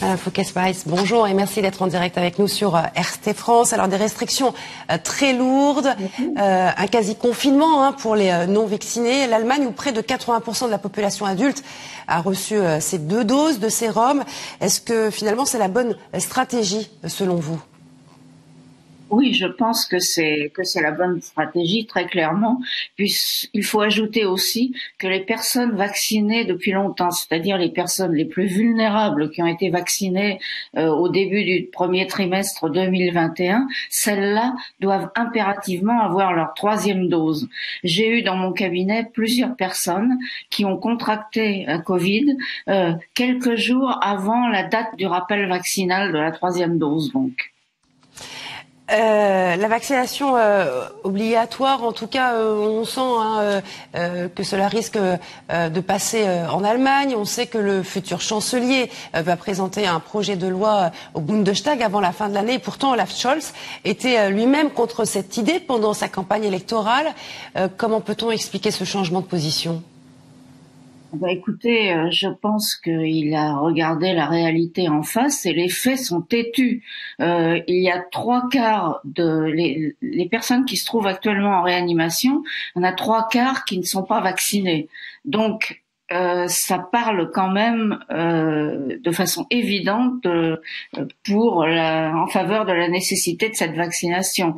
Madame Fouques-Weiss, bonjour et merci d'être en direct avec nous sur RT France. Alors des restrictions très lourdes, un quasi-confinement pour les non-vaccinés. L'Allemagne, où près de 80% de la population adulte a reçu ces 2 doses de sérum. Est-ce que finalement c'est la bonne stratégie selon vous ? Oui, je pense que c'est la bonne stratégie, très clairement. Puis il faut ajouter aussi que les personnes vaccinées depuis longtemps, c'est-à-dire les personnes les plus vulnérables qui ont été vaccinées au début du premier trimestre 2021, celles-là doivent impérativement avoir leur 3e dose. J'ai eu dans mon cabinet plusieurs personnes qui ont contracté Covid quelques jours avant la date du rappel vaccinal de la 3e dose, donc. La vaccination obligatoire, en tout cas, on sent que cela risque de passer en Allemagne. On sait que le futur chancelier va présenter un projet de loi au Bundestag avant la fin de l'année. Et pourtant, Olaf Scholz était lui-même contre cette idée pendant sa campagne électorale. Comment peut-on expliquer ce changement de position ? Écoutez, je pense qu'il a regardé la réalité en face et les faits sont têtus. Il y a 3/4 les personnes qui se trouvent actuellement en réanimation, il y en a 3/4 qui ne sont pas vaccinées. Donc, ça parle quand même de façon évidente en faveur de la nécessité de cette vaccination.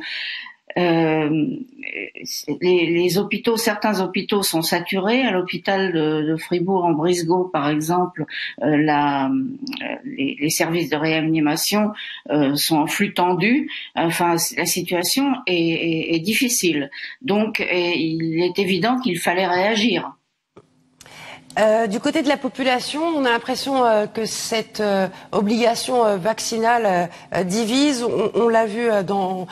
Les hôpitaux, certains hôpitaux sont saturés. À l'hôpital de Fribourg-en-Brisgau, par exemple, les services de réanimation sont en flux tendu. Enfin, la situation est difficile. Donc, il est évident qu'il fallait réagir. Du côté de la population, on a l'impression que cette obligation vaccinale divise. On l'a vu dans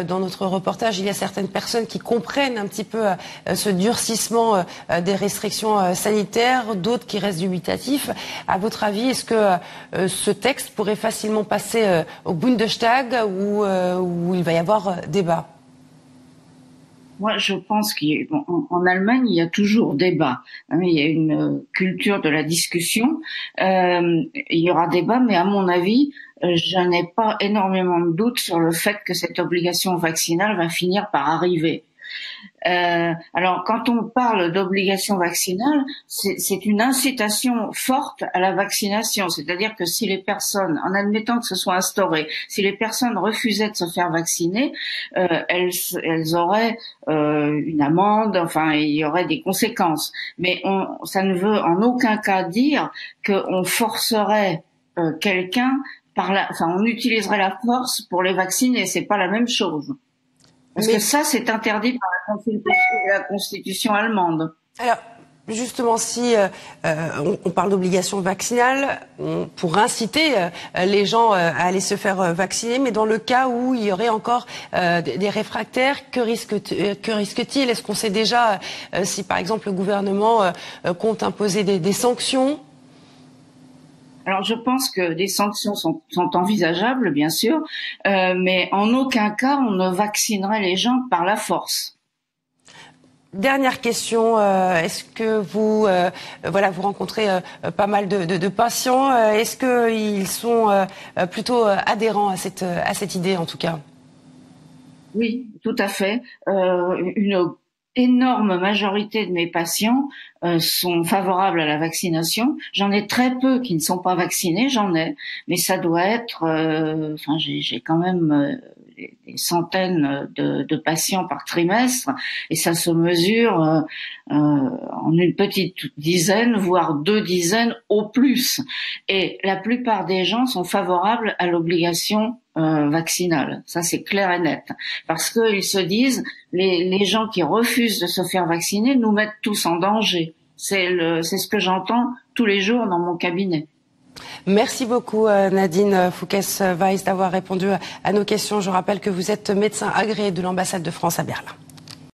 notre reportage, il y a certaines personnes qui comprennent un petit peu ce durcissement des restrictions sanitaires, d'autres qui restent dubitatifs. À votre avis, est-ce que ce texte pourrait facilement passer au Bundestag où il va y avoir débat ? Moi, je pense qu'en Allemagne, il y a toujours débat. Il y a une culture de la discussion. Il y aura débat, mais à mon avis, je n'ai pas énormément de doutes sur le fait que cette obligation vaccinale va finir par arriver. Alors, quand on parle d'obligation vaccinale, c'est une incitation forte à la vaccination. C'est-à-dire que si les personnes, en admettant que ce soit instauré, si les personnes refusaient de se faire vacciner, elles auraient une amende. Enfin, il y aurait des conséquences. Mais ça ne veut en aucun cas dire qu'on forcerait quelqu'un on utiliserait la force pour les vacciner. C'est pas la même chose. Parce que ça, c'est interdit par la Constitution allemande. Alors, justement, si on parle d'obligation vaccinale, pour inciter les gens à aller se faire vacciner, mais dans le cas où il y aurait encore des réfractaires, que risque-t-il ? Est-ce qu'on sait déjà si, par exemple, le gouvernement compte imposer des sanctions ? Alors, je pense que des sanctions sont envisageables, bien sûr, mais en aucun cas on ne vaccinerait les gens par la force. Dernière question, est-ce que vous rencontrez pas mal de patients, est-ce qu'ils sont plutôt adhérents à cette idée en tout cas ? Oui, tout à fait. Une énorme majorité de mes patients sont favorables à la vaccination. J'en ai très peu qui ne sont pas vaccinés, mais ça doit être. J'ai quand même des centaines de patients par trimestre, et ça se mesure en une petite dizaine, voire 2 dizaines au plus. Et la plupart des gens sont favorables à l'obligation vaccinale. Ça, c'est clair et net. Parce qu'ils se disent, les gens qui refusent de se faire vacciner nous mettent tous en danger. C'est ce que j'entends tous les jours dans mon cabinet. Merci beaucoup Nadine Fouques-Weiss d'avoir répondu à nos questions. Je rappelle que vous êtes médecin agréé de l'ambassade de France à Berlin.